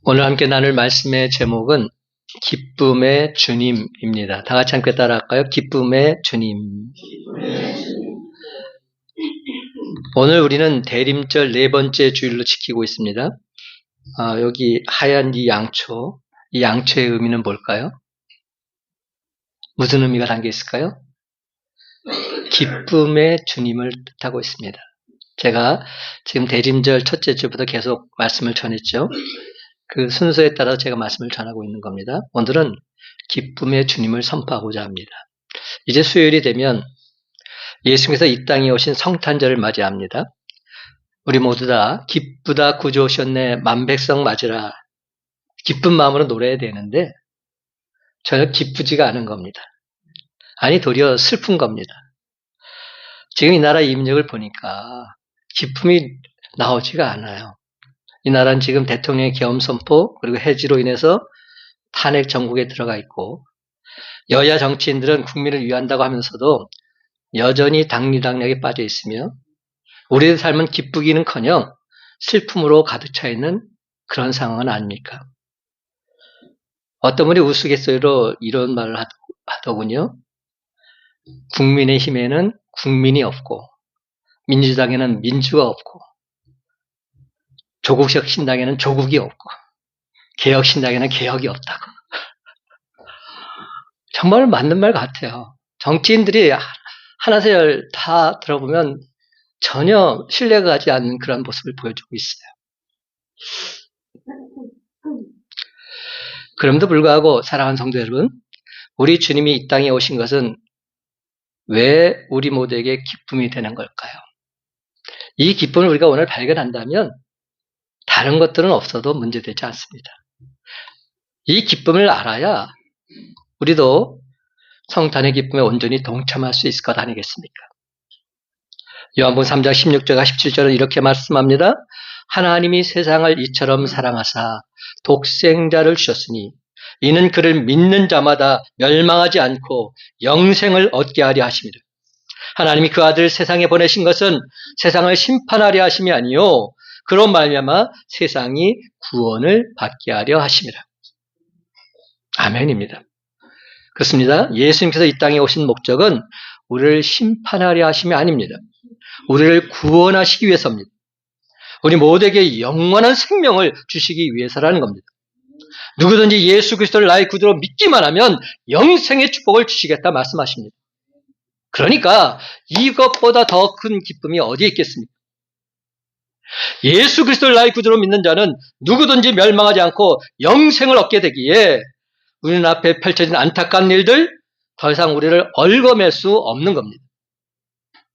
오늘 함께 나눌 말씀의 제목은 기쁨의 주님입니다. 다 같이 함께 따라할까요? 기쁨의 주님. 오늘 우리는 대림절 네 번째 주일로 지키고 있습니다. 여기 하얀 이 양초, 이 양초의 의미는 뭘까요? 무슨 의미가 담겨 있을까요? 기쁨의 주님을 뜻하고 있습니다. 제가 지금 대림절 첫째 주부터 계속 말씀을 전했죠. 그 순서에 따라 제가 말씀을 전하고 있는 겁니다. 오늘은 기쁨의 주님을 선포하고자 합니다. 이제 수요일이 되면 예수님께서 이 땅에 오신 성탄절을 맞이합니다. 우리 모두 다 기쁘다 구주 오셨네 만백성 맞으라 기쁜 마음으로 노래해야 되는데 전혀 기쁘지가 않은 겁니다. 아니 도리어 슬픈 겁니다. 지금 이 나라 임력을 보니까 기쁨이 나오지가 않아요. 이 나라는 지금 대통령의 계엄 선포 그리고 해지로 인해서 탄핵 정국에 들어가 있고 여야 정치인들은 국민을 위한다고 하면서도 여전히 당리당략에 빠져 있으며 우리의 삶은 기쁘기는커녕 슬픔으로 가득 차 있는 그런 상황은 아닙니까? 어떤 분이 우스갯소리로 이런 말을 하더군요. 국민의힘에는 국민이 없고 민주당에는 민주가 없고 조국적 신당에는 조국이 없고 개혁 신당에는 개혁이 없다고. 정말 맞는 말 같아요. 정치인들이 하나세열 다 들어보면 전혀 신뢰가 가지 않는 그런 모습을 보여주고 있어요. 그럼에도 불구하고 사랑하는 성도 여러분, 우리 주님이 이 땅에 오신 것은 왜 우리 모두에게 기쁨이 되는 걸까요? 이 기쁨을 우리가 오늘 발견한다면 다른 것들은 없어도 문제되지 않습니다. 이 기쁨을 알아야 우리도 성탄의 기쁨에 온전히 동참할 수 있을 것 아니겠습니까? 요한복음 3장 16절과 17절은 이렇게 말씀합니다. 하나님이 세상을 이처럼 사랑하사 독생자를 주셨으니 이는 그를 믿는 자마다 멸망하지 않고 영생을 얻게 하려 하심이라. 하나님이 그 아들 세상에 보내신 것은 세상을 심판하려 하심이 아니요 그로 말미암아 세상이 구원을 받게 하려 하심이라. 아멘입니다. 그렇습니다. 예수님께서 이 땅에 오신 목적은 우리를 심판하려 하심이 아닙니다. 우리를 구원하시기 위해서입니다. 우리 모두에게 영원한 생명을 주시기 위해서라는 겁니다. 누구든지 예수 그리스도를 나의 구주로 믿기만 하면 영생의 축복을 주시겠다 말씀하십니다. 그러니까 이것보다 더 큰 기쁨이 어디에 있겠습니까? 예수 그리스도를 나의 구주로 믿는 자는 누구든지 멸망하지 않고 영생을 얻게 되기에 우리 앞에 펼쳐진 안타까운 일들 더 이상 우리를 얽어맬 수 없는 겁니다.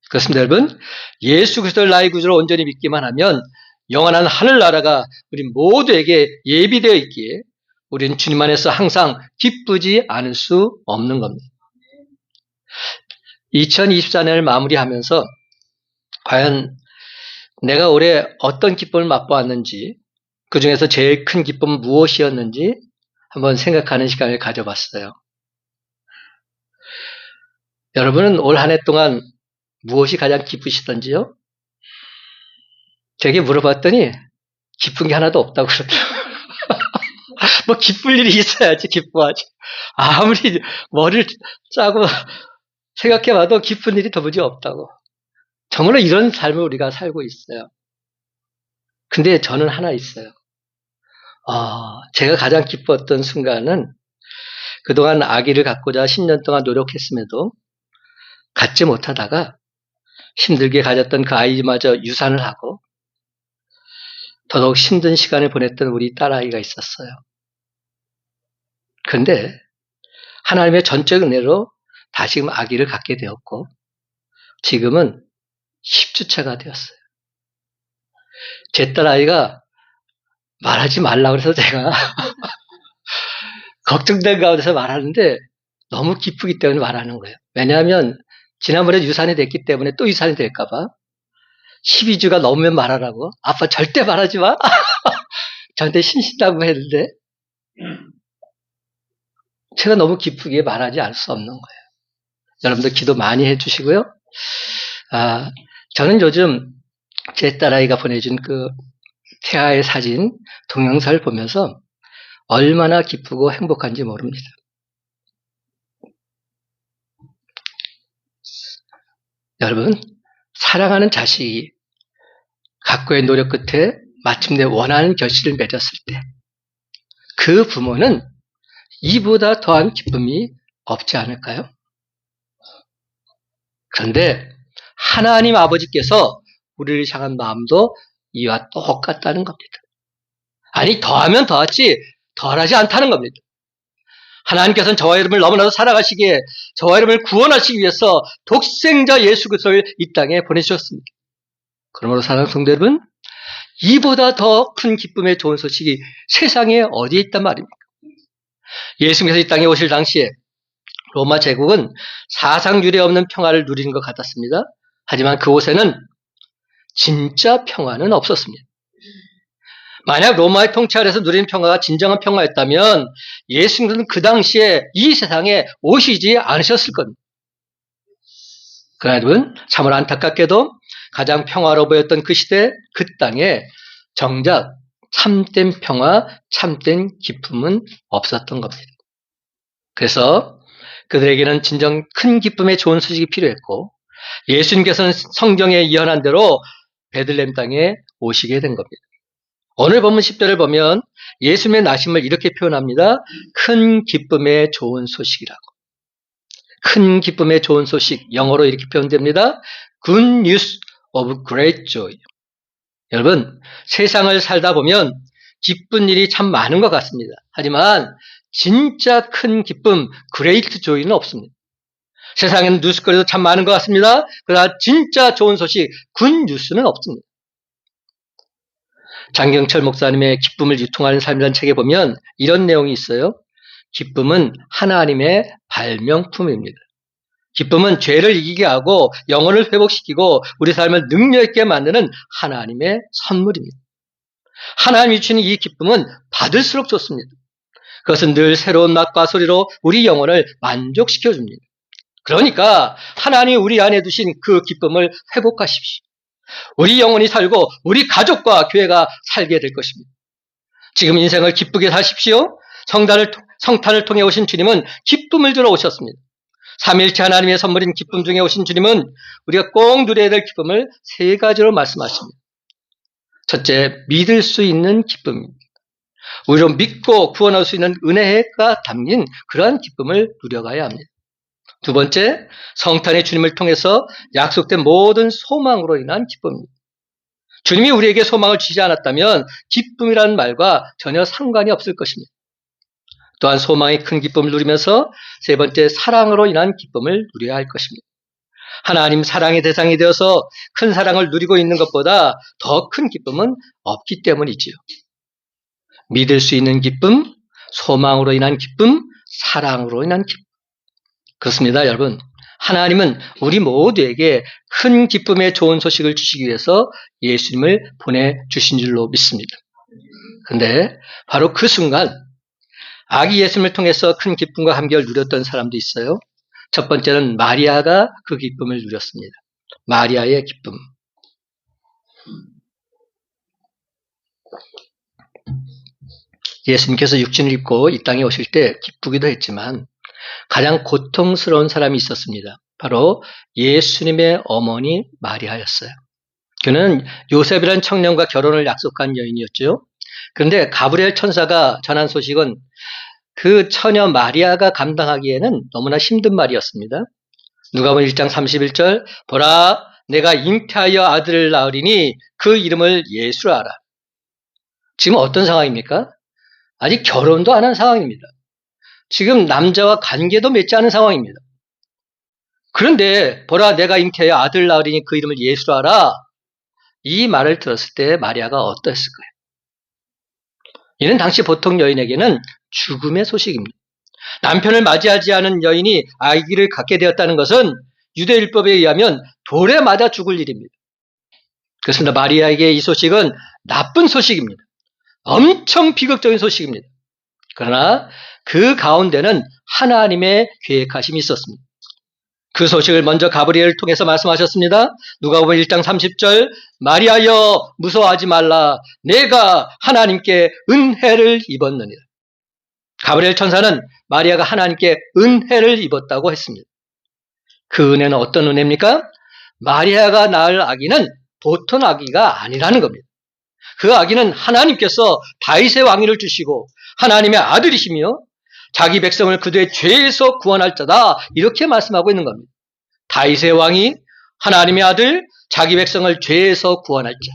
그렇습니다, 여러분. 예수 그리스도를 나의 구주로 온전히 믿기만 하면 영원한 하늘나라가 우리 모두에게 예비되어 있기에 우리는 주님 안에서 항상 기쁘지 않을 수 없는 겁니다. 2024년을 마무리하면서 과연 내가 올해 어떤 기쁨을 맛보았는지 그 중에서 제일 큰 기쁨은 무엇이었는지 한번 생각하는 시간을 가져봤어요. 여러분은 올 한 해 동안 무엇이 가장 기쁘시던지요? 제게 물어봤더니 기쁜 게 하나도 없다고 그러더라고요. 뭐 기쁠 일이 있어야지 기뻐하지. 아무리 머리를 짜고 생각해봐도 기쁜 일이 도무지 없다고. 정말로 이런 삶을 우리가 살고 있어요. 근데 저는 하나 있어요. 제가 가장 기뻤던 순간은 그동안 아기를 갖고자 10년 동안 노력했음에도 갖지 못하다가 힘들게 가졌던 그 아이마저 유산을 하고 더더욱 힘든 시간을 보냈던 우리 딸아이가 있었어요. 그런데 하나님의 전적 은혜로 다시금 아기를 갖게 되었고 지금은 10주차가 되었어요. 제 딸아이가 말하지 말라고 해서 제가 걱정된 가운데서 말하는데 너무 기쁘기 때문에 말하는 거예요. 왜냐하면 지난번에 유산이 됐기 때문에 또 유산이 될까 봐 12주가 넘으면 말하라고. 아빠 절대 말하지 마. 저한테 신신다고 했는데 제가 너무 기쁘게 말하지 않을 수 없는 거예요. 여러분들 기도 많이 해주시고요. 저는 요즘 제 딸아이가 보내준 그 태아의 사진, 동영상을 보면서 얼마나 기쁘고 행복한지 모릅니다. 여러분, 사랑하는 자식이 각고의 노력 끝에 마침내 원하는 결실을 맺었을 때 그 부모는 이보다 더한 기쁨이 없지 않을까요? 그런데 하나님 아버지께서 우리를 향한 마음도 이와 똑같다는 겁니다. 아니, 더하면 더하지 덜하지 않다는 겁니다. 하나님께서는 저와 여러분을 너무나도 사랑하시기에 저와 여러분을 구원하시기 위해서 독생자 예수 그리스도를 이 땅에 보내주셨습니다. 그러므로 사랑하는 성도 여러분, 이보다 더 큰 기쁨의 좋은 소식이 세상에 어디에 있단 말입니까? 예수님께서 이 땅에 오실 당시에 로마 제국은 사상 유례 없는 평화를 누리는 것 같았습니다. 하지만 그곳에는 진짜 평화는 없었습니다. 만약 로마의 통치 아래서 누리는 평화가 진정한 평화였다면 예수님은 그 당시에 이 세상에 오시지 않으셨을 겁니다. 그러나 여러분, 참으로 안타깝게도 가장 평화로워 보였던 그 시대, 그 땅에 정작 참된 평화, 참된 기쁨은 없었던 겁니다. 그래서 그들에게는 진정 큰 기쁨의 좋은 소식이 필요했고 예수님께서는 성경에 예언한 대로 베들레헴 땅에 오시게 된 겁니다. 오늘 본문 10절을 보면 예수님의 나심을 이렇게 표현합니다. 큰 기쁨의 좋은 소식이라고. 큰 기쁨의 좋은 소식, 영어로 이렇게 표현됩니다. Good news of great joy. 여러분, 세상을 살다 보면 기쁜 일이 참 많은 것 같습니다. 하지만 진짜 큰 기쁨, great joy는 없습니다. 세상에는 뉴스거리도 참 많은 것 같습니다. 그러나 진짜 좋은 소식, good news는 없습니다. 장경철 목사님의 기쁨을 유통하는 삶이라는 책에 보면 이런 내용이 있어요. 기쁨은 하나님의 발명품입니다. 기쁨은 죄를 이기게 하고 영혼을 회복시키고 우리 삶을 능력 있게 만드는 하나님의 선물입니다. 하나님이 주시는 이 기쁨은 받을수록 좋습니다. 그것은 늘 새로운 맛과 소리로 우리 영혼을 만족시켜 줍니다. 그러니까 하나님이 우리 안에 두신 그 기쁨을 회복하십시오. 우리 영혼이 살고 우리 가족과 교회가 살게 될 것입니다. 지금 인생을 기쁘게 사십시오. 성탄을 통해 오신 주님은 기쁨을 주러 오셨습니다. 삼위일체 하나님의 선물인 기쁨 중에 오신 주님은 우리가 꼭 누려야 될 기쁨을 세 가지로 말씀하십니다. 첫째, 믿을 수 있는 기쁨입니다. 우리로 믿고 구원할 수 있는 은혜가 담긴 그러한 기쁨을 누려가야 합니다. 두 번째, 성탄의 주님을 통해서 약속된 모든 소망으로 인한 기쁨입니다. 주님이 우리에게 소망을 주지 않았다면 기쁨이라는 말과 전혀 상관이 없을 것입니다. 또한 소망의 큰 기쁨을 누리면서 세 번째, 사랑으로 인한 기쁨을 누려야 할 것입니다. 하나님 사랑의 대상이 되어서 큰 사랑을 누리고 있는 것보다 더 큰 기쁨은 없기 때문이지요. 믿을 수 있는 기쁨, 소망으로 인한 기쁨, 사랑으로 인한 기쁨. 그렇습니다, 여러분. 하나님은 우리 모두에게 큰 기쁨의 좋은 소식을 주시기 위해서 예수님을 보내주신 줄로 믿습니다. 그런데 바로 그 순간 아기 예수님을 통해서 큰 기쁨과 감격을 누렸던 사람도 있어요. 첫 번째는 마리아가 그 기쁨을 누렸습니다. 마리아의 기쁨. 예수님께서 육신을 입고 이 땅에 오실 때 기쁘기도 했지만 가장 고통스러운 사람이 있었습니다. 바로 예수님의 어머니 마리아였어요. 그는 요셉이라는 청년과 결혼을 약속한 여인이었죠. 그런데 가브리엘 천사가 전한 소식은 그 처녀 마리아가 감당하기에는 너무나 힘든 말이었습니다. 누가복음 1장 31절, 보라, 내가 잉태하여 아들을 낳으리니 그 이름을 예수라 하라. 지금 어떤 상황입니까? 아직 결혼도 안 한 상황입니다. 지금 남자와 관계도 맺지 않은 상황입니다. 그런데 보라, 내가 잉태하여 아들을 낳으리니 그 이름을 예수라 하라. 이 말을 들었을 때 마리아가 어떠했을까요? 이는 당시 보통 여인에게는 죽음의 소식입니다. 남편을 맞이하지 않은 여인이 아기를 갖게 되었다는 것은 유대율법에 의하면 돌에 맞아 죽을 일입니다. 그렇습니다. 마리아에게 이 소식은 나쁜 소식입니다. 엄청 비극적인 소식입니다. 그러나 그 가운데는 하나님의 계획하심이 있었습니다. 그 소식을 먼저 가브리엘을 통해서 말씀하셨습니다. 누가복음 1장 30절 마리아여 무서워하지 말라 내가 하나님께 은혜를 입었느니라. 가브리엘 천사는 마리아가 하나님께 은혜를 입었다고 했습니다. 그 은혜는 어떤 은혜입니까? 마리아가 낳을 아기는 보통 아기가 아니라는 겁니다. 그 아기는 하나님께서 다윗의 왕위를 주시고 하나님의 아들이시며 자기 백성을 그들의 죄에서 구원할 자다 이렇게 말씀하고 있는 겁니다. 다윗의 왕이 하나님의 아들 자기 백성을 죄에서 구원할 자.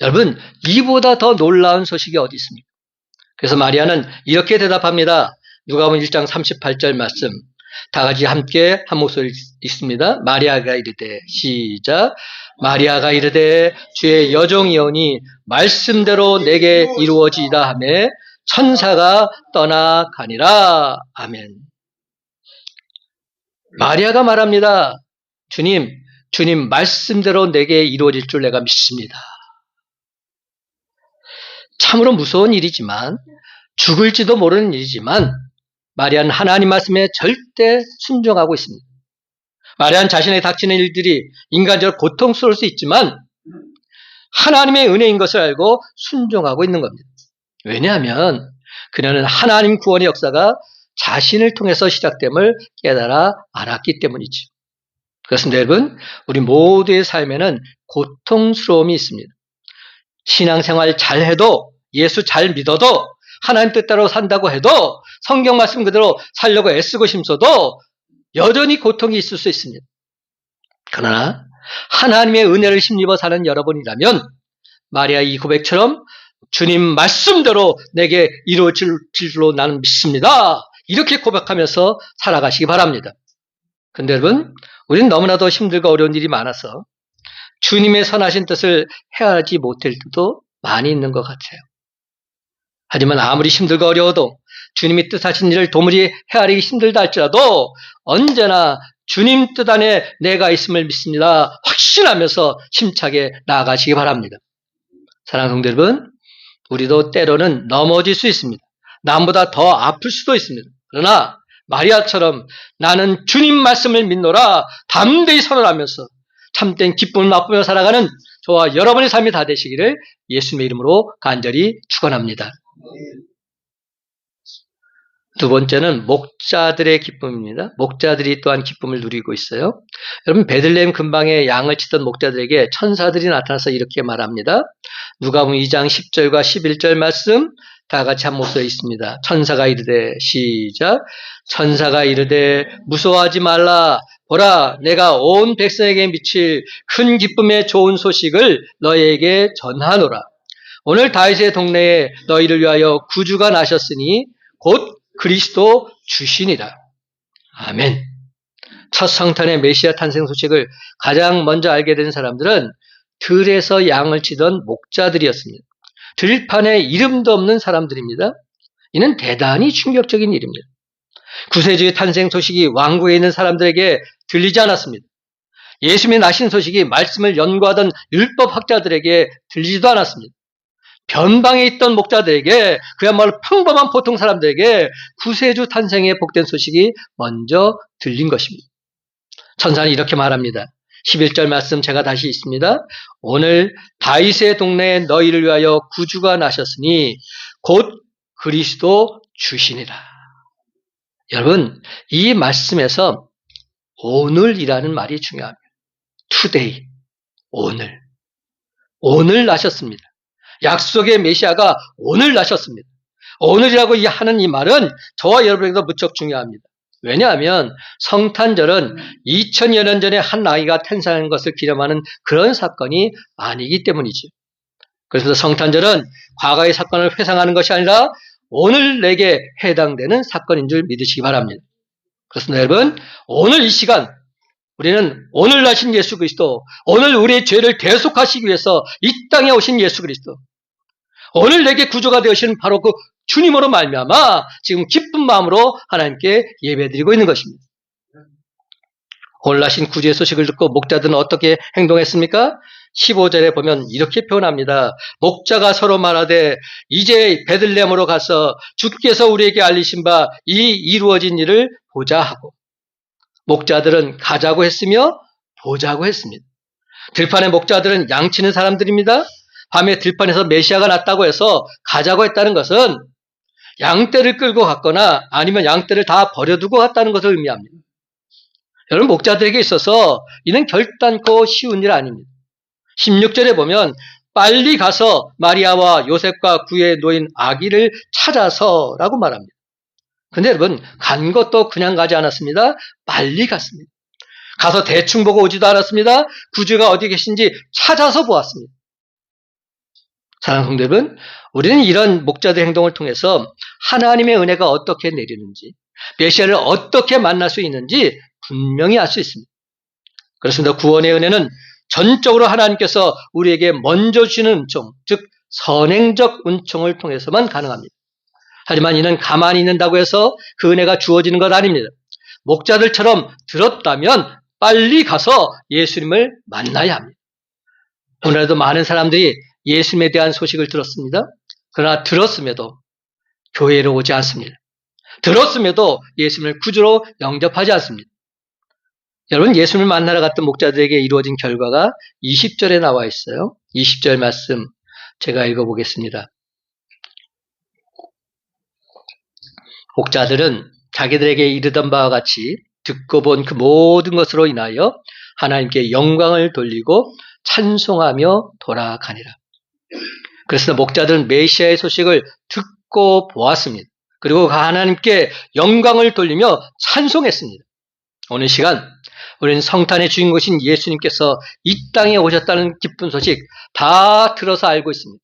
여러분 이보다 더 놀라운 소식이 어디 있습니까? 그래서 마리아는 이렇게 대답합니다. 누가복음 1장 38절 말씀 다 같이 함께 한 목소리 있습니다. 마리아가 이르되 시작 마리아가 이르되 주의 여종이오니 말씀대로 내게 이루어지이다 하매 천사가 떠나가니라. 아멘. 마리아가 말합니다. 주님 말씀대로 내게 이루어질 줄 내가 믿습니다. 참으로 무서운 일이지만 죽을지도 모르는 일이지만 마리아는 하나님 말씀에 절대 순종하고 있습니다. 마리아는 자신에게 닥치는 일들이 인간적으로 고통스러울 수 있지만 하나님의 은혜인 것을 알고 순종하고 있는 겁니다. 왜냐하면 그녀는 하나님 구원의 역사가 자신을 통해서 시작됨을 깨달아 알았기 때문이죠. 그렇습니다. 여러분 우리 모두의 삶에는 고통스러움이 있습니다. 신앙생활 잘해도 예수 잘 믿어도 하나님 뜻대로 산다고 해도 성경 말씀 그대로 살려고 애쓰고 힘써도 여전히 고통이 있을 수 있습니다. 그러나 하나님의 은혜를 힘입어 사는 여러분이라면 마리아 이 고백처럼 주님 말씀대로 내게 이루어질 줄로 나는 믿습니다. 이렇게 고백하면서 살아가시기 바랍니다. 그런데 여러분 우리는 너무나도 힘들고 어려운 일이 많아서 주님의 선하신 뜻을 헤아리지 못할 때도 많이 있는 것 같아요. 하지만 아무리 힘들고 어려워도 주님이 뜻하신 일을 도무지 헤아리기 힘들다 할지라도 언제나 주님 뜻 안에 내가 있음을 믿습니다. 확신하면서 힘차게 나아가시기 바랍니다. 사랑하는 성도 여러분, 우리도 때로는 넘어질 수 있습니다. 남보다 더 아플 수도 있습니다. 그러나 마리아처럼 나는 주님 말씀을 믿노라 담대히 선언하면서 참된 기쁨을 맛보며 살아가는 저와 여러분의 삶이 다 되시기를 예수님의 이름으로 간절히 축원합니다. 두 번째는 목자들의 기쁨입니다. 목자들이 또한 기쁨을 누리고 있어요. 여러분 베들레헴 근방에 양을 치던 목자들에게 천사들이 나타나서 이렇게 말합니다. 누가복음 2장 10절과 11절 말씀 다 같이 한 목소리 있습니다. 천사가 이르되 시작 천사가 이르되 무서워하지 말라 보라 내가 온 백성에게 미칠 큰 기쁨의 좋은 소식을 너희에게 전하노라. 오늘 다윗의 동네에 너희를 위하여 구주가 나셨으니 곧 그리스도 주시니라. 아멘. 첫 성탄의 메시아 탄생 소식을 가장 먼저 알게 된 사람들은 들에서 양을 치던 목자들이었습니다. 들판에 이름도 없는 사람들입니다. 이는 대단히 충격적인 일입니다. 구세주의 탄생 소식이 왕국에 있는 사람들에게 들리지 않았습니다. 예수님의 나신 소식이 말씀을 연구하던 율법학자들에게 들리지도 않았습니다. 변방에 있던 목자들에게 그야말로 평범한 보통 사람들에게 구세주 탄생의 복된 소식이 먼저 들린 것입니다. 천사는 이렇게 말합니다. 11절 말씀 제가 다시 읽습니다. 오늘 다윗의 동네에 너희를 위하여 구주가 나셨으니 곧 그리스도 주시니라. 여러분 이 말씀에서 오늘이라는 말이 중요합니다. today, 오늘 나셨습니다. 약속의 메시아가 오늘 나셨습니다. 오늘이라고 하는 이 말은 저와 여러분에게도 무척 중요합니다. 왜냐하면 성탄절은 2000여 년 전에 한 아이가 탄생한 것을 기념하는 그런 사건이 아니기 때문이죠. 그래서 성탄절은 과거의 사건을 회상하는 것이 아니라 오늘 내게 해당되는 사건인 줄 믿으시기 바랍니다. 그렇습니다. 여러분 오늘 이 시간 우리는 오늘 나신 예수 그리스도, 오늘 우리의 죄를 대속하시기 위해서 이 땅에 오신 예수 그리스도, 오늘 내게 구조가 되시는 바로 그 주님으로 말미암아 지금 기쁜 마음으로 하나님께 예배드리고 있는 것입니다. 오늘 나신 구주의 소식을 듣고 목자들은 어떻게 행동했습니까? 15절에 보면 이렇게 표현합니다. 목자가 서로 말하되 이제 베들레헴으로 가서 주께서 우리에게 알리신 바 이 이루어진 일을 보자 하고. 목자들은 가자고 했으며 보자고 했습니다. 들판의 목자들은 양치는 사람들입니다. 밤에 들판에서 메시아가 났다고 해서 가자고 했다는 것은 양떼를 끌고 갔거나 아니면 양떼를 다 버려두고 갔다는 것을 의미합니다. 여러분, 목자들에게 있어서 이는 결단코 쉬운 일 아닙니다. 16절에 보면 빨리 가서 마리아와 요셉과 구에 놓인 아기를 찾아서라고 말합니다. 근데 여러분, 간 것도 그냥 가지 않았습니다. 빨리 갔습니다. 가서 대충 보고 오지도 않았습니다. 구주가 어디 계신지 찾아서 보았습니다. 사랑하는 성도 여러분, 우리는 이런 목자들의 행동을 통해서 하나님의 은혜가 어떻게 내리는지, 메시아를 어떻게 만날 수 있는지 분명히 알 수 있습니다. 그렇습니다. 구원의 은혜는 전적으로 하나님께서 우리에게 먼저 주시는 은총, 즉 선행적 은총을 통해서만 가능합니다. 하지만 이는 가만히 있는다고 해서 그 은혜가 주어지는 것 아닙니다. 목자들처럼 들었다면 빨리 가서 예수님을 만나야 합니다. 오늘도 많은 사람들이 예수님에 대한 소식을 들었습니다. 그러나 들었음에도 교회로 오지 않습니다. 들었음에도 예수님을 구주로 영접하지 않습니다. 여러분, 예수님을 만나러 갔던 목자들에게 이루어진 결과가 20절에 나와 있어요. 20절 말씀 제가 읽어보겠습니다. 목자들은 자기들에게 이르던 바와 같이 듣고 본 그 모든 것으로 인하여 하나님께 영광을 돌리고 찬송하며 돌아가니라. 그래서 목자들은 메시아의 소식을 듣고 보았습니다. 그리고 하나님께 영광을 돌리며 찬송했습니다. 오늘 시간 우리는 성탄의 주인공이신 예수님께서 이 땅에 오셨다는 기쁜 소식 다 들어서 알고 있습니다.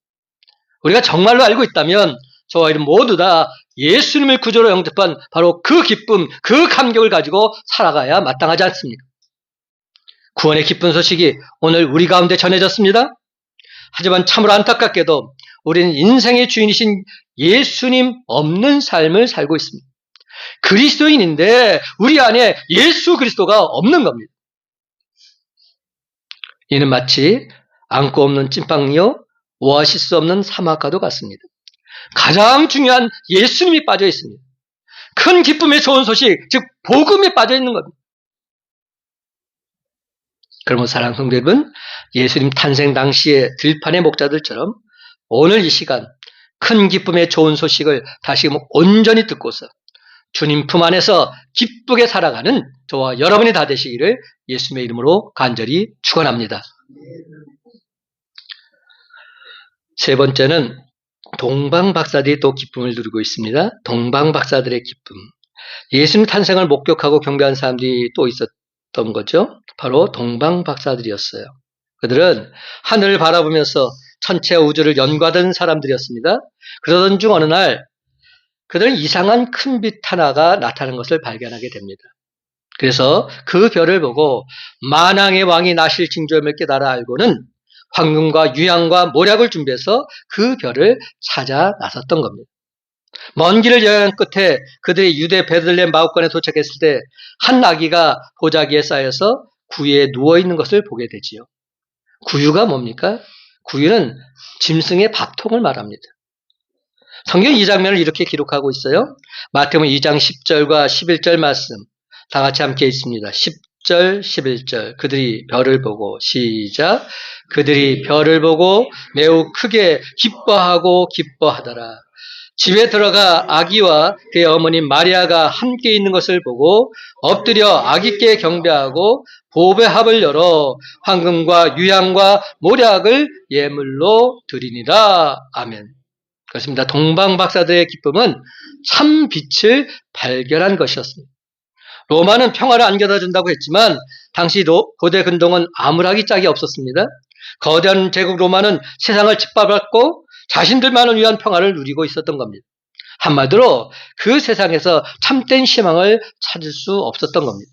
우리가 정말로 알고 있다면 저와 여러분 모두 다 예수님을 구주로 영접한 바로 그 기쁨, 그 감격을 가지고 살아가야 마땅하지 않습니까? 구원의 기쁜 소식이 오늘 우리 가운데 전해졌습니다. 하지만 참으로 안타깝게도 우리는 인생의 주인이신 예수님 없는 삶을 살고 있습니다. 그리스도인인데 우리 안에 예수 그리스도가 없는 겁니다. 이는 마치 안고 없는 찐빵요, 오아시스 없는 사막과도 같습니다. 가장 중요한 예수님이 빠져 있습니다. 큰 기쁨의 좋은 소식, 즉 복음에 빠져 있는 겁니다. 그러면 사랑하는 성도 여러분, 예수님 탄생 당시의 들판의 목자들처럼 오늘 이 시간 큰 기쁨의 좋은 소식을 다시금 온전히 듣고서 주님 품 안에서 기쁘게 살아가는 저와 여러분이 다 되시기를 예수님의 이름으로 간절히 축원합니다. 세 번째는 동방박사들이 또 기쁨을 누리고 있습니다. 동방박사들의 기쁨. 예수님 탄생을 목격하고 경배한 사람들이 또 있었던 거죠. 바로 동방박사들이었어요. 그들은 하늘을 바라보면서 천체와 우주를 연구하던 사람들이었습니다. 그러던 중 어느 날 그들은 이상한 큰 빛 하나가 나타나는 것을 발견하게 됩니다. 그래서 그 별을 보고 만왕의 왕이 나실 징조임을 깨달아 알고는 황금과 유향과 모략을 준비해서 그 별을 찾아 나섰던 겁니다. 먼 길을 여행한 끝에 그들이 유대 베들레헴 마구간에 도착했을 때 한 아기가 보자기에 쌓여서 구유에 누워있는 것을 보게 되지요. 구유가 뭡니까? 구유는 짐승의 밥통을 말합니다. 성경 이 장면을 이렇게 기록하고 있어요. 마태복음 2장 10절과 11절 말씀 다 같이 함께 있습니다. 10절, 11절 그들이 별을 보고 시작 그들이 별을 보고 매우 크게 기뻐하더라. 집에 들어가 아기와 그의 어머니 마리아가 함께 있는 것을 보고 엎드려 아기께 경배하고 보배 합을 열어 황금과 유향과 모략을 예물로 드리니라. 아멘. 그렇습니다. 동방박사들의 기쁨은 참 빛을 발견한 것이었습니다. 로마는 평화를 안겨다 준다고 했지만 당시 고대 근동은 아무락이 짝이 없었습니다. 거대한 제국 로마는 세상을 짓밟았고 자신들만을 위한 평화를 누리고 있었던 겁니다. 한마디로 그 세상에서 참된 희망을 찾을 수 없었던 겁니다.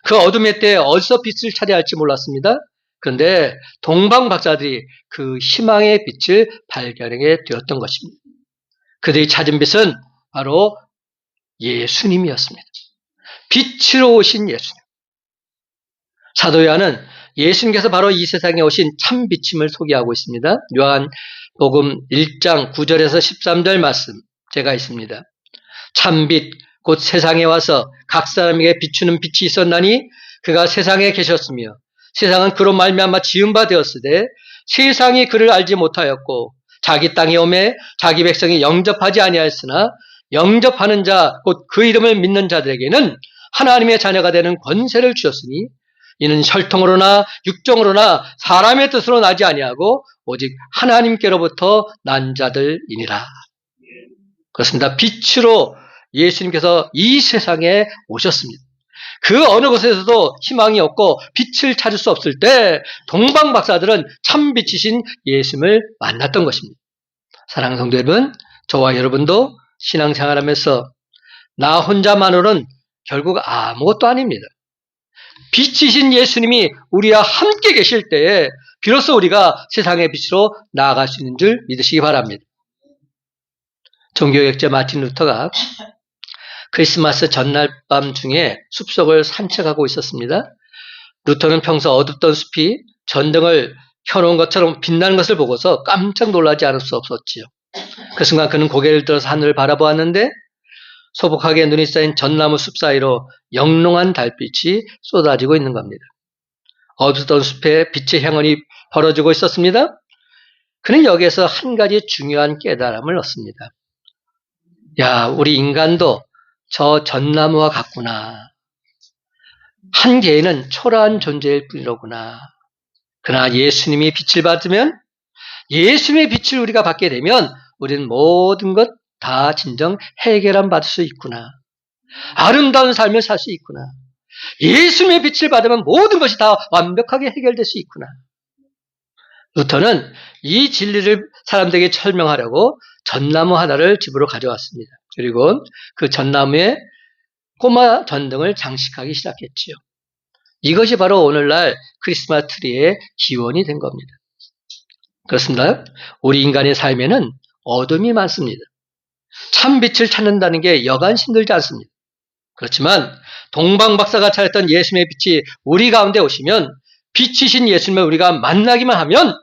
그 어둠의 때에 어디서 빛을 찾아야 할지 몰랐습니다. 그런데 동방박사들이 그 희망의 빛을 발견하게 되었던 것입니다. 그들이 찾은 빛은 바로 예수님이었습니다. 빛으로 오신 예수님. 사도 요한은 예수님께서 바로 이 세상에 오신 참 빛임을 소개하고 있습니다. 요한복음 1장 9절에서 13절 말씀 제가 있습니다. 참빛 곧 세상에 와서 각 사람에게 비추는 빛이 있었나니 그가 세상에 계셨으며 세상은 그로 말미암아 지은 바 되었으되 세상이 그를 알지 못하였고 자기 땅에 오매 자기 백성이 영접하지 아니하였으나 영접하는 자 곧 그 이름을 믿는 자들에게는 하나님의 자녀가 되는 권세를 주셨으니 이는 혈통으로나 육정으로나 사람의 뜻으로 나지 아니하고 오직 하나님께로부터 난 자들이니라. 그렇습니다. 빛으로 예수님께서 이 세상에 오셨습니다. 그 어느 곳에서도 희망이 없고 빛을 찾을 수 없을 때 동방박사들은 참 빛이신 예수님을 만났던 것입니다. 사랑하는 성도 여러분, 저와 여러분도 신앙생활하면서 나 혼자만으로는 결국 아무것도 아닙니다. 빛이신 예수님이 우리와 함께 계실 때에 비로소 우리가 세상의 빛으로 나아갈 수 있는 줄 믿으시기 바랍니다. 종교개혁자 마틴 루터가 크리스마스 전날 밤 중에 숲속을 산책하고 있었습니다. 루터는 평소 어둡던 숲이 전등을 켜놓은 것처럼 빛나는 것을 보고서 깜짝 놀라지 않을 수 없었지요. 그 순간 그는 고개를 들어서 하늘을 바라보았는데 소복하게 눈이 쌓인 전나무 숲 사이로 영롱한 달빛이 쏟아지고 있는 겁니다. 어두웠던 숲에 빛의 향연이 벌어지고 있었습니다. 그는 여기에서 한 가지 중요한 깨달음을 얻습니다. 야, 우리 인간도 저 전나무와 같구나. 한 개인은 초라한 존재일 뿐이로구나. 그러나 예수님이 빛을 받으면, 예수님의 빛을 우리가 받게 되면 우리는 모든 것 다 진정 해결함 받을 수 있구나. 아름다운 삶을 살 수 있구나. 예수님의 빛을 받으면 모든 것이 다 완벽하게 해결될 수 있구나. 루터는 이 진리를 사람들에게 설명하려고 전나무 하나를 집으로 가져왔습니다. 그리고 그 전나무에 꼬마 전등을 장식하기 시작했지요. 이것이 바로 오늘날 크리스마스 트리의 기원이 된 겁니다. 그렇습니다. 우리 인간의 삶에는 어둠이 많습니다. 참 빛을 찾는다는 게 여간 힘들지 않습니다. 그렇지만 동방박사가 찾았던 예수님의 빛이 우리 가운데 오시면 빛이신 예수님을 우리가 만나기만 하면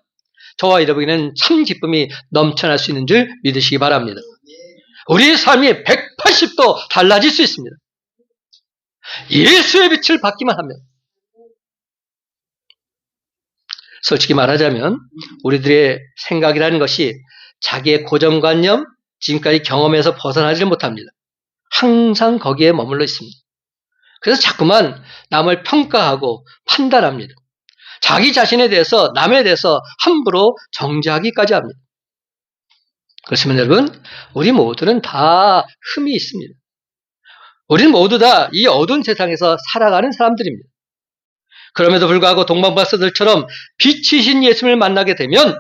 저와 여러분에게는 참 기쁨이 넘쳐날 수 있는 줄 믿으시기 바랍니다. 우리의 삶이 180도 달라질 수 있습니다. 예수의 빛을 받기만 하면. 솔직히 말하자면 우리들의 생각이라는 것이 자기의 고정관념, 지금까지 경험에서 벗어나지를 못합니다. 항상 거기에 머물러 있습니다. 그래서 자꾸만 남을 평가하고 판단합니다. 자기 자신에 대해서 남에 대해서 함부로 정죄하기까지 합니다. 그렇지만 여러분, 우리 모두는 다 흠이 있습니다. 우리는 모두 다 이 어두운 세상에서 살아가는 사람들입니다. 그럼에도 불구하고 동방박사들처럼 빛이신 예수님을 만나게 되면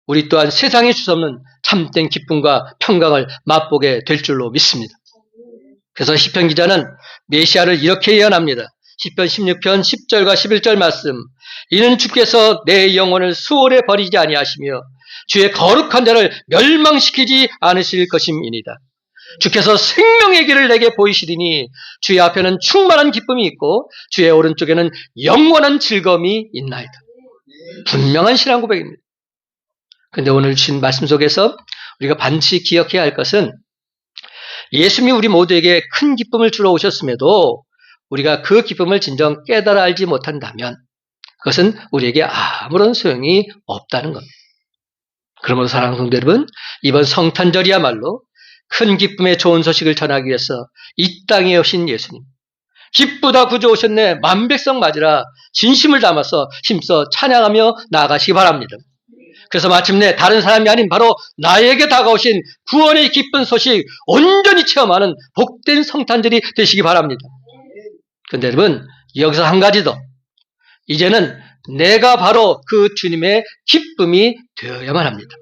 우리 또한 세상에 줄 수 없는 참된 기쁨과 평강을 맛보게 될 줄로 믿습니다. 그래서 시편 기자는 메시아를 이렇게 예언합니다. 시편 16편 10절과 11절 말씀. 이는 주께서 내 영혼을 수월에 버리지 아니하시며 주의 거룩한 자를 멸망시키지 않으실 것임이니이다. 주께서 생명의 길을 내게 보이시리니 주의 앞에는 충만한 기쁨이 있고 주의 오른쪽에는 영원한 즐거움이 있나이다. 분명한 신앙 고백입니다. 그런데 오늘 주신 말씀 속에서 우리가 반드시 기억해야 할 것은 예수님이 우리 모두에게 큰 기쁨을 주러 오셨음에도 우리가 그 기쁨을 진정 깨달아 알지 못한다면 그것은 우리에게 아무런 소용이 없다는 겁니다. 그러므로 사랑하는 성도 여러분, 이번 성탄절이야말로 큰 기쁨의 좋은 소식을 전하기 위해서 이 땅에 오신 예수님, 기쁘다 구주 오셨네 만백성 맞으라 진심을 담아서 힘써 찬양하며 나아가시기 바랍니다. 그래서 마침내 다른 사람이 아닌 바로 나에게 다가오신 구원의 기쁜 소식 온전히 체험하는 복된 성탄절이 되시기 바랍니다. 그런데 여러분, 여기서 한 가지 더. 이제는 내가 바로 그 주님의 기쁨이 되어야만 합니다.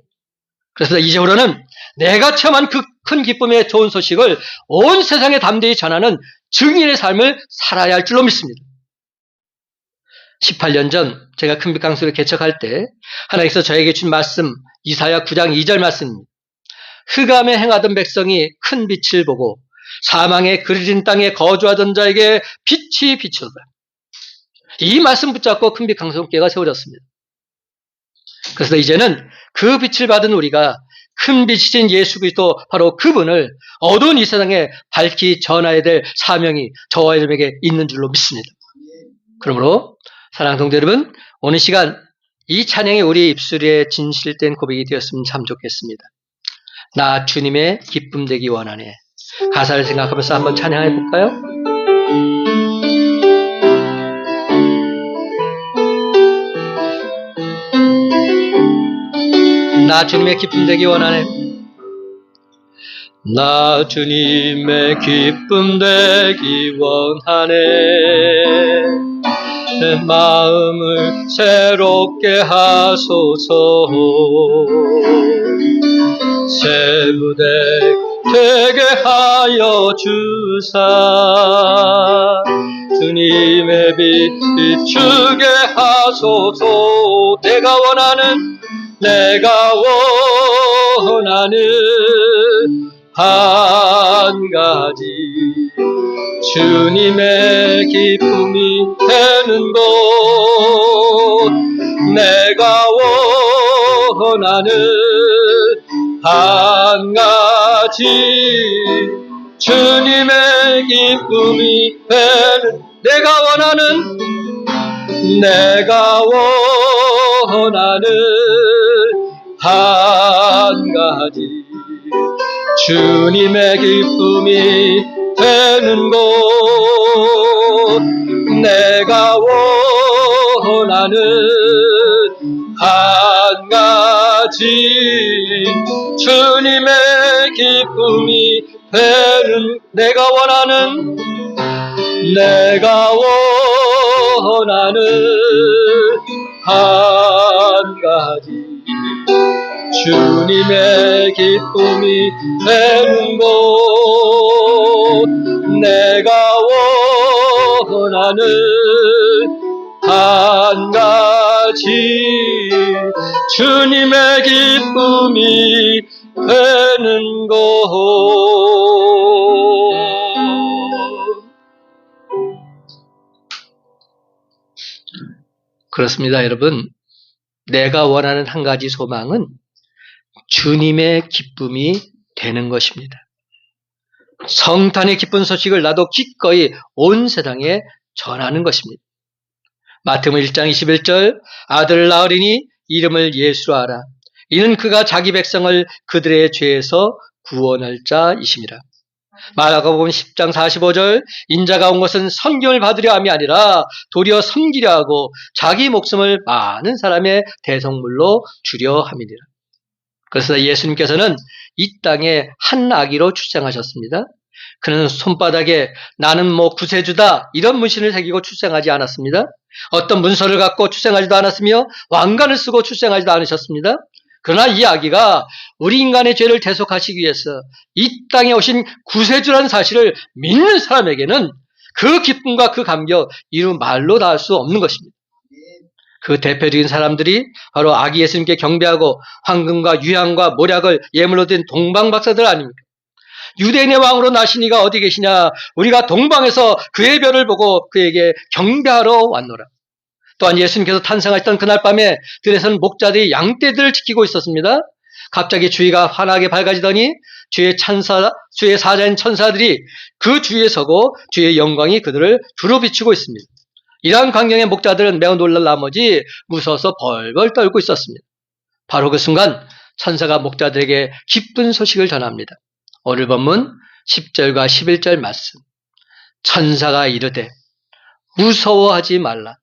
그래서 이제부터는 내가 체험한 그 큰 기쁨의 좋은 소식을 온 세상에 담대히 전하는 증인의 삶을 살아야 할 줄로 믿습니다. 18년 전 제가 큰빛 강수를 개척할 때 하나님께서 저에게 준 말씀 이사야 9장 2절 말씀입니다. 흑암에 행하던 백성이 큰 빛을 보고 사망의 그르진 땅에 거주하던 자에게 빛이 비추어다. 이 말씀 붙잡고 큰빛 강수교회가 세워졌습니다. 그래서 이제는 그 빛을 받은 우리가 큰 빛이신 예수 그리스도 바로 그분을 어두운 이 세상에 밝히 전해야 될 사명이 저와 여러분에게 있는 줄로 믿습니다. 그러므로 사랑하는 성도 여러분, 오늘 시간 이 찬양이 우리 입술에 진실된 고백이 되었으면 참 좋겠습니다. 나 주님의 기쁨 되기 원하네. 가사를 생각하면서 한번 찬양해 볼까요? 나 주님의 기쁨 되기 원하네. 나 주님의 기쁨 되기 원하네. 내 마음을 새롭게 하소서. 새 무대 되게 하여 주사. 주님의 빛 비추게 하소서. 내가 원하는 한 가지 주님의 기쁨이 되는 곳. 내가 원하는 한 가지 주님의 기쁨이 되는. 내가 원하는 한 가지 주님의 기쁨이 되는 곳. 내가 원하는 한 가지 주님의 기쁨이 되는. 내가 원하는 한 가지 주님의 기쁨이 되는 곳. 내가 원하는 한 가지 주님의 기쁨이 되는 곳. 그렇습니다, 여러분. 내가 원하는 한 가지 소망은 주님의 기쁨이 되는 것입니다. 성탄의 기쁜 소식을 나도 기꺼이 온 세상에 전하는 것입니다. 마태복음 1장 21절 아들을 낳으리니 이름을 예수로 하라. 이는 그가 자기 백성을 그들의 죄에서 구원할 자이심이라. 마가복음 10장 45절 인자가 온 것은 선경을 받으려 함이 아니라 도리어 섬기려 하고 자기 목숨을 많은 사람의 대성물로 주려 함이니라. 그래서 예수님께서는 이 땅에 한 아기로 출생하셨습니다. 그는 손바닥에 나는 구세주다 이런 문신을 새기고 출생하지 않았습니다. 어떤 문서를 갖고 출생하지도 않았으며 왕관을 쓰고 출생하지도 않으셨습니다. 그러나 이 아기가 우리 인간의 죄를 대속하시기 위해서 이 땅에 오신 구세주라는 사실을 믿는 사람에게는 그 기쁨과 그 감격 이루 말로 다 할 수 없는 것입니다. 그 대표적인 사람들이 바로 아기 예수님께 경배하고 황금과 유향과 모략을 예물로 드린 동방박사들 아닙니까? 유대인의 왕으로 나신 이가 어디 계시냐? 우리가 동방에서 그의 별을 보고 그에게 경배하러 왔노라. 또한 예수님께서 탄생하셨던 그날 밤에 들에서는 목자들이 양떼들을 지키고 있었습니다. 갑자기 주위가 환하게 밝아지더니 주의 사자인 천사들이 그 주위에 서고 주의 영광이 그들을 두루 비추고 있습니다. 이러한 광경에 목자들은 매우 놀랄 나머지 무서워서 벌벌 떨고 있었습니다. 바로 그 순간 천사가 목자들에게 기쁜 소식을 전합니다. 오늘 본문 10절과 11절 말씀. 천사가 이르되 무서워하지 말라.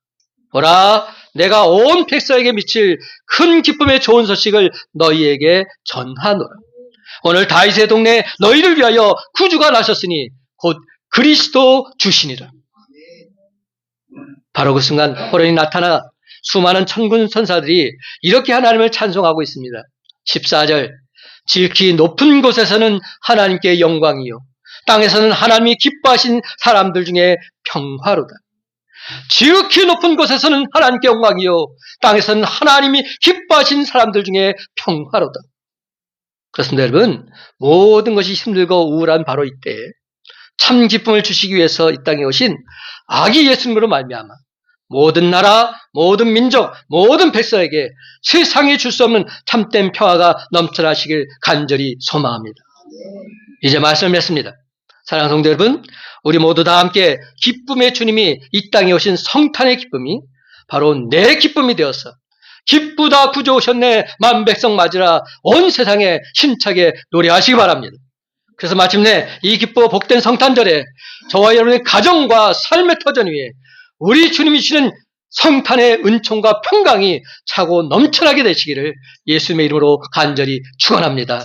보라, 내가 온 백성에게 미칠 큰 기쁨의 좋은 소식을 너희에게 전하노라. 오늘 다윗의 동네에 너희를 위하여 구주가 나셨으니 곧 그리스도 주시니라. 바로 그 순간 호련히 나타나 수많은 천군 천사들이 이렇게 하나님을 찬송하고 있습니다. 14절 지극히 높은 곳에서는 하나님께 영광이요 땅에서는 하나님이 기뻐하신 사람들 중에 평화로다. 지극히 높은 곳에서는 하나님께 영광이요 땅에서는 하나님이 기뻐하신 사람들 중에 평화로다. 그렇습니다, 여러분. 모든 것이 힘들고 우울한 바로 이때 참 기쁨을 주시기 위해서 이 땅에 오신 아기 예수님으로 말미암아 모든 나라, 모든 민족, 모든 백성에게 세상에 줄 수 없는 참된 평화가 넘쳐나시길 간절히 소망합니다. 이제 말씀을 맺습니다. 사랑하는 성도 여러분, 우리 모두 다 함께 기쁨의 주님이 이 땅에 오신 성탄의 기쁨이 바로 내 기쁨이 되어서 기쁘다 구주 오셨네 만백성 맞으라 온 세상에 힘차게 노래하시기 바랍니다. 그래서 마침내 이 기쁘고 복된 성탄절에 저와 여러분의 가정과 삶의 터전 위에 우리 주님이 주시는 성탄의 은총과 평강이 차고 넘쳐나게 되시기를 예수님의 이름으로 간절히 축원합니다.